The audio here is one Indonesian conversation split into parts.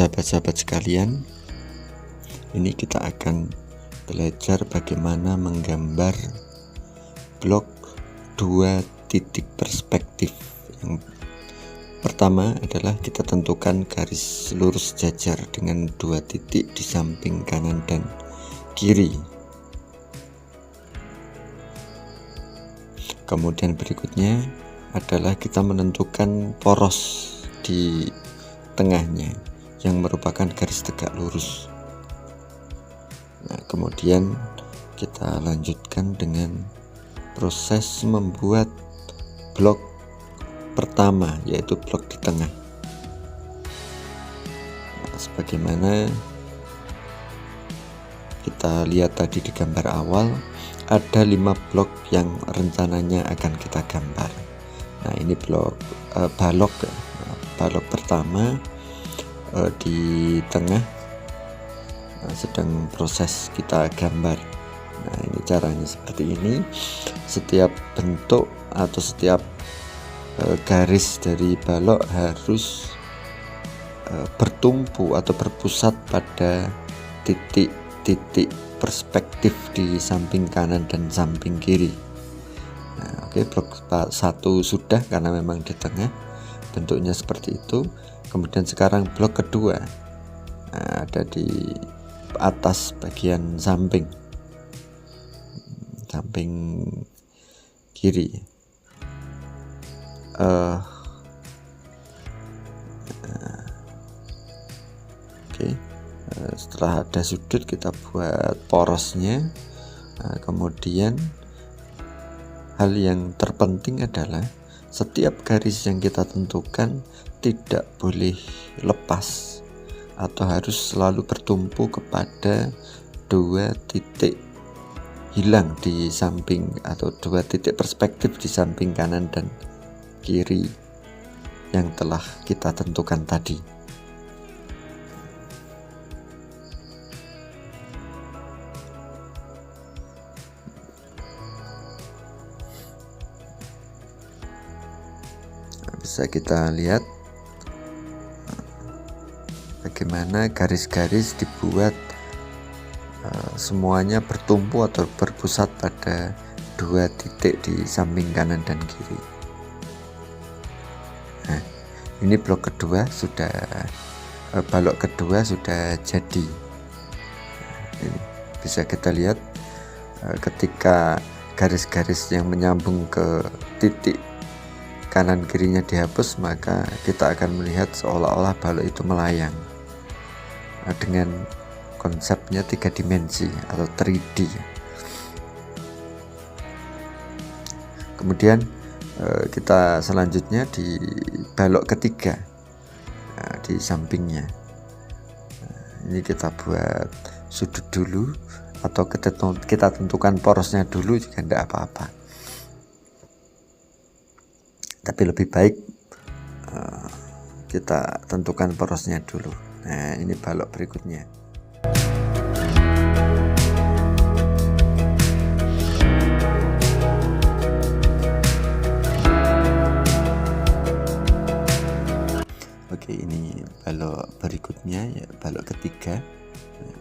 sahabat-sahabat sekalian, ini kita akan belajar bagaimana menggambar blok 2 titik perspektif. Yang pertama adalah kita tentukan garis lurus jajar dengan 2 titik di samping kanan dan kiri. Kemudian berikutnya adalah kita menentukan poros di tengahnya yang merupakan garis tegak lurus. Nah, kemudian kita lanjutkan dengan proses membuat blok pertama, yaitu blok di tengah. Nah, sebagaimana kita lihat tadi di gambar awal, ada 5 blok yang rencananya akan kita gambar. Nah, ini blok balok pertama di tengah sedang proses kita gambar. Nah, ini caranya seperti ini. Setiap bentuk atau setiap garis dari balok harus bertumpu atau berpusat pada titik-titik perspektif di samping kanan dan samping kiri. Nah, oke, blok 1 sudah karena memang di tengah bentuknya seperti itu. Kemudian sekarang blok kedua, nah, ada di atas bagian samping kiri. Oke. Setelah ada sudut, kita buat porosnya. Nah, kemudian hal yang terpenting adalah setiap garis yang kita tentukan tidak boleh lepas atau harus selalu bertumpu kepada 2 titik hilang di samping atau 2 titik perspektif di samping kanan dan kiri yang telah kita tentukan tadi. Bisa kita lihat bagaimana garis-garis dibuat semuanya bertumpu atau berpusat pada 2 titik di samping kanan dan kiri. Nah, ini blok kedua sudah, balok kedua sudah jadi. Ini bisa kita lihat ketika garis-garis yang menyambung ke titik kanan kirinya dihapus, maka kita akan melihat seolah-olah balok itu melayang dengan konsepnya 3 dimensi atau 3D. Kemudian kita selanjutnya di balok ketiga, nah, di sampingnya. Nah, ini kita buat sudut dulu atau kita tentukan porosnya dulu juga tidak apa-apa. Tapi lebih baik kita tentukan porosnya dulu. Nah, ini balok berikutnya. Oke, ini balok berikutnya, ya balok ketiga. Nah,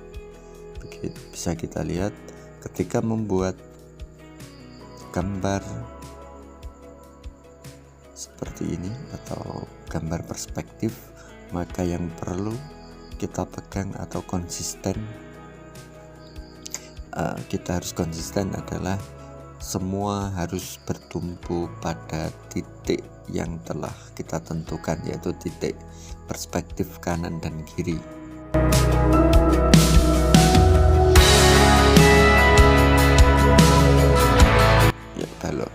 bisa kita lihat ketika membuat gambar seperti ini atau gambar perspektif, maka yang perlu kita pegang atau konsisten, kita harus konsisten adalah semua harus bertumpu pada titik yang telah kita tentukan, yaitu titik perspektif kanan dan kiri. Ya, balok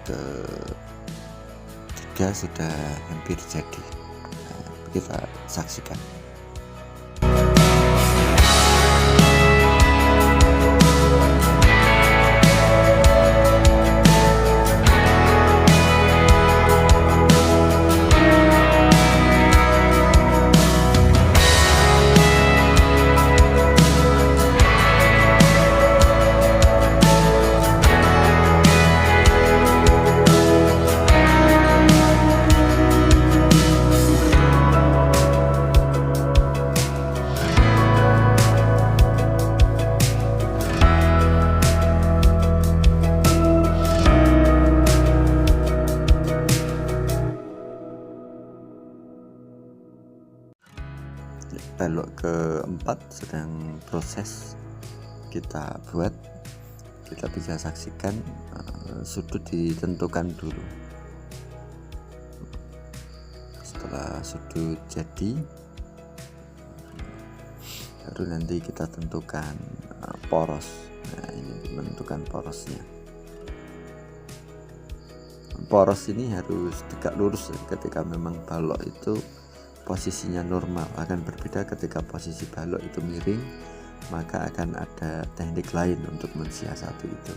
ketiga sudah hampir jadi. Nah, kita saksikan. balok keempat sedang proses kita buat. Kita bisa saksikan sudut ditentukan dulu. Setelah sudut jadi, baru nanti kita tentukan poros. Nah, ini menentukan porosnya. Poros ini harus tegak lurus ketika memang balok itu posisinya normal. Akan berbeda ketika posisi balok itu miring, maka akan ada teknik lain untuk mensiasati itu.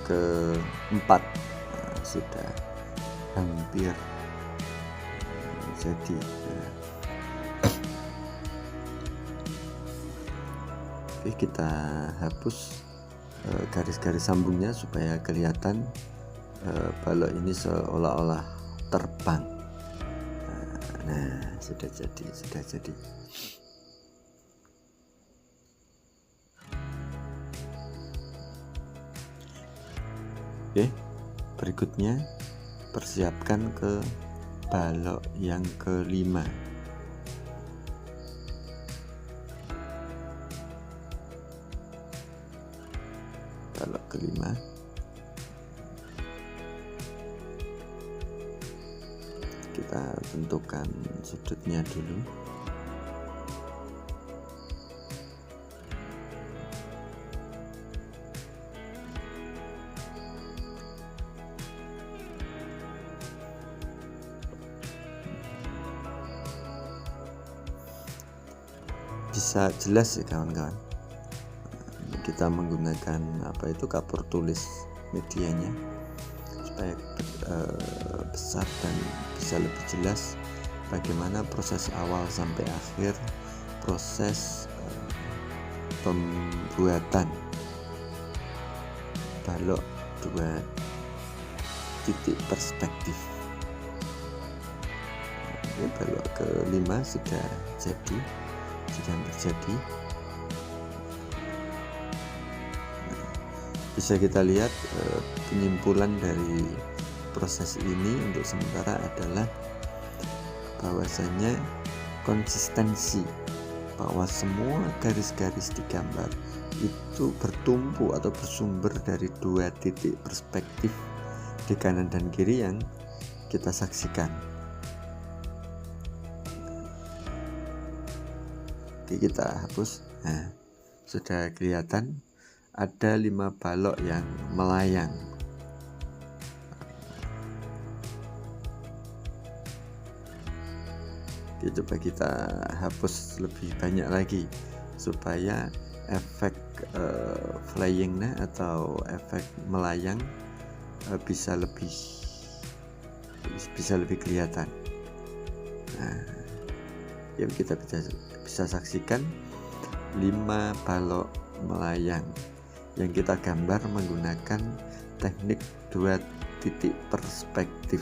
Keempat sudah hampir jadi. Oke, kita hapus garis-garis sambungnya supaya kelihatan balok ini seolah-olah terbang. Nah, sudah jadi. Oke, berikutnya persiapkan ke balok yang kelima. Balok kelima. Kita tentukan sudutnya dulu. Bisa jelas ya kawan-kawan, kita menggunakan kapur tulis medianya supaya besar dan bisa lebih jelas bagaimana proses awal sampai akhir proses pembuatan balok 2 titik perspektif. Ini balok kelima sudah terjadi. Bisa kita lihat penyimpulan dari proses ini untuk sementara adalah bahwasanya konsistensi bahwa semua garis-garis di gambar itu bertumpu atau bersumber dari 2 titik perspektif di kanan dan kiri yang kita saksikan. Oke, kita hapus. Nah, sudah kelihatan ada 5 balok yang melayang. Oke, coba kita hapus lebih banyak lagi supaya efek flyingnya atau efek melayang bisa lebih kelihatan. Nah, ya kita bisa saksikan 5 balok melayang yang kita gambar menggunakan teknik 2 titik perspektif.